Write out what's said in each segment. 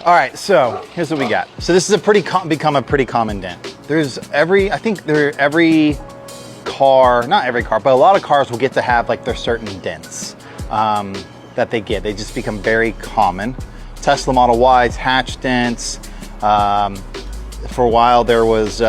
All right, so here's what we got. So this is become a pretty common dent. There's every car, not every car, but a lot of cars will get to have like their certain dents that they get. They just become very common. Tesla Model Ys, hatch dents. For a while there was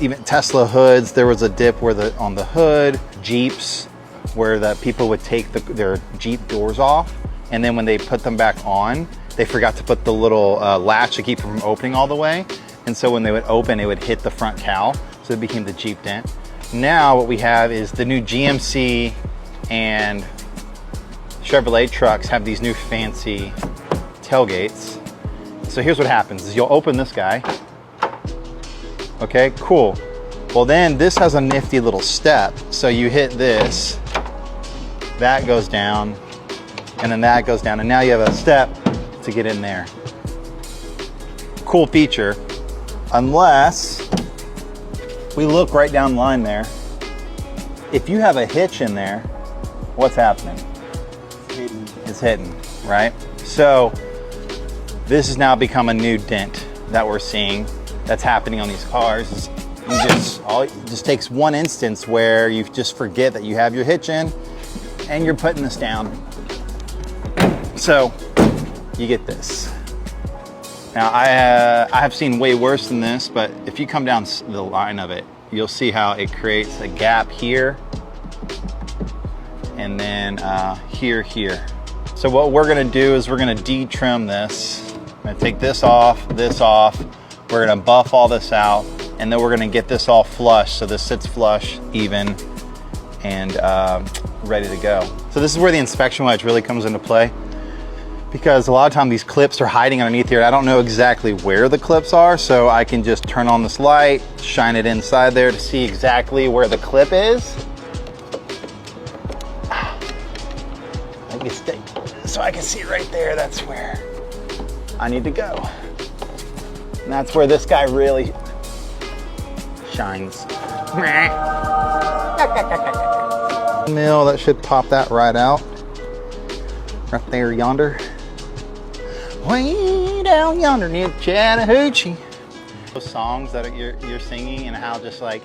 even Tesla hoods. There was a dip where on the hood. Jeeps, where the people would take their Jeep doors off, and then when they put them back on, they forgot to put the little latch to keep it from opening all the way. And so when they would open, it would hit the front cowl. So it became the Jeep dent. Now what we have is the new GMC and Chevrolet trucks have these new fancy tailgates. So here's what happens is you'll open this guy. Okay, cool. Well then this has a nifty little step. So you hit this, that goes down, and then that goes down. And now you have a step to get in there. Cool feature, unless we look right down the line there. If you have a hitch in there, what's happening? It's hidden, right? So this has now become a new dent that we're seeing that's happening on these cars. It just takes one instance where you just forget that you have your hitch in and you're putting this down. So you get this. Now I have seen way worse than this, but if you come down the line of it, you'll see how it creates a gap here and then here. So what we're gonna do is we're gonna de-trim this. I'm gonna take this off. We're gonna buff all this out, and then we're gonna get this all flush so this sits flush, even, and ready to go. So this is where the inspection wedge really comes into play, because a lot of times these clips are hiding underneath here. I don't know exactly where the clips are, so I can just turn on this light, shine it inside there to see exactly where the clip is. So I can see right there, that's where I need to go. And that's where this guy really shines. Mill, that should pop that right out. Right there, yonder. Way down yonder near Chattahoochee. Those songs that you're singing and how just like,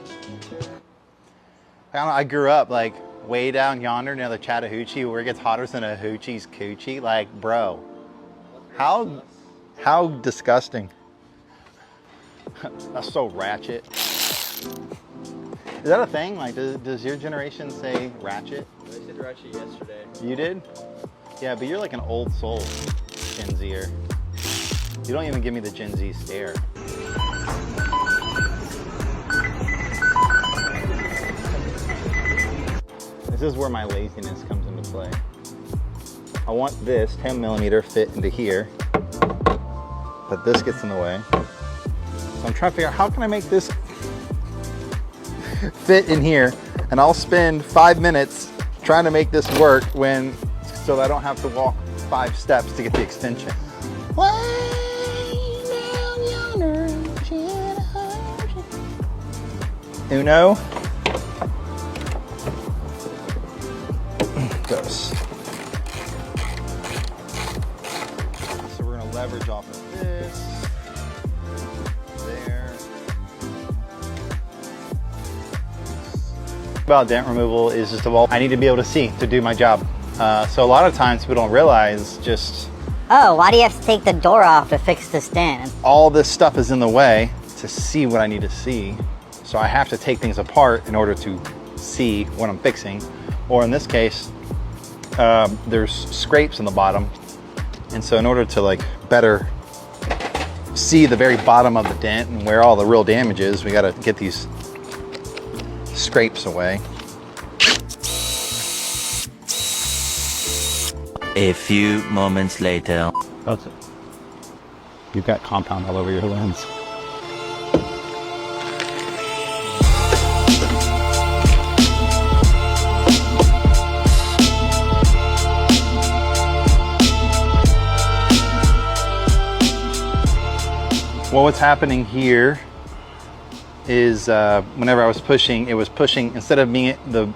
I grew up like way down yonder near the Chattahoochee where it gets hotter than a hoochie's coochie. Like, bro, how disgusting. That's so ratchet. Is that a thing? Like, does your generation say ratchet? I said ratchet yesterday. You did? Yeah, but you're like an old soul Gen Zer. You don't even give me the Gen Z stare. This is where my laziness comes into play. I want this 10 millimeter fit into here, but this gets in the way. So I'm trying to figure out how can I make this fit in here, and I'll spend 5 minutes trying to make this work so I don't have to walk 5 steps to get the extension. Uno. Goes. So we're gonna leverage off of this. There. About dent removal is just I need to be able to see to do my job. So a lot of times people don't realize just... Oh, why do you have to take the door off to fix this dent? All this stuff is in the way to see what I need to see. So I have to take things apart in order to see what I'm fixing. Or in this case, there's scrapes in the bottom. And so in order to like better see the very bottom of the dent and where all the real damage is, we gotta get these scrapes away. A few moments later. Hudson, you've got compound all over your lens. Well, what's happening here is whenever I was pushing, it was pushing, instead of being the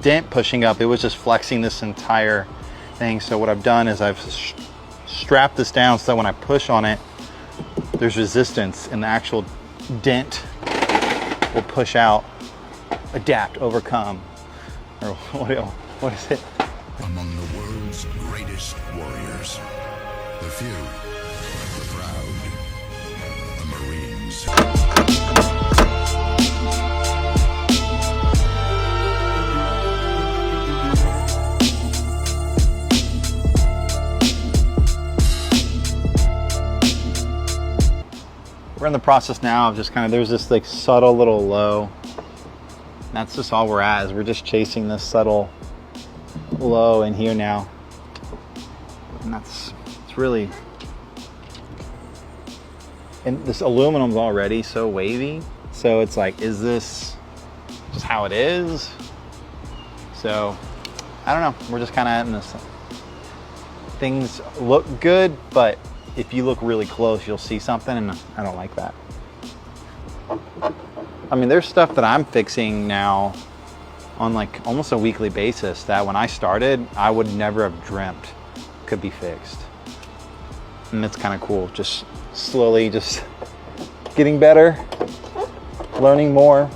dent pushing up, it was just flexing this entire thing. So what I've done is I've strap this down so that when I push on it, there's resistance and the actual dent will push out, adapt, overcome, or what is it? Among the world's greatest warriors, the few, the proud, the Marines. We're in the process now of just kind of, there's this like subtle little low. That's just all we're at, is we're just chasing this subtle low in here now. And it's really, and this aluminum's already so wavy. So it's like, is this just how it is? So I don't know, we're just kind of in this, things look good, but if you look really close, you'll see something, and I don't like that. I mean, there's stuff that I'm fixing now on like almost a weekly basis that when I started, I would never have dreamt could be fixed. And it's kind of cool, just slowly just getting better, learning more.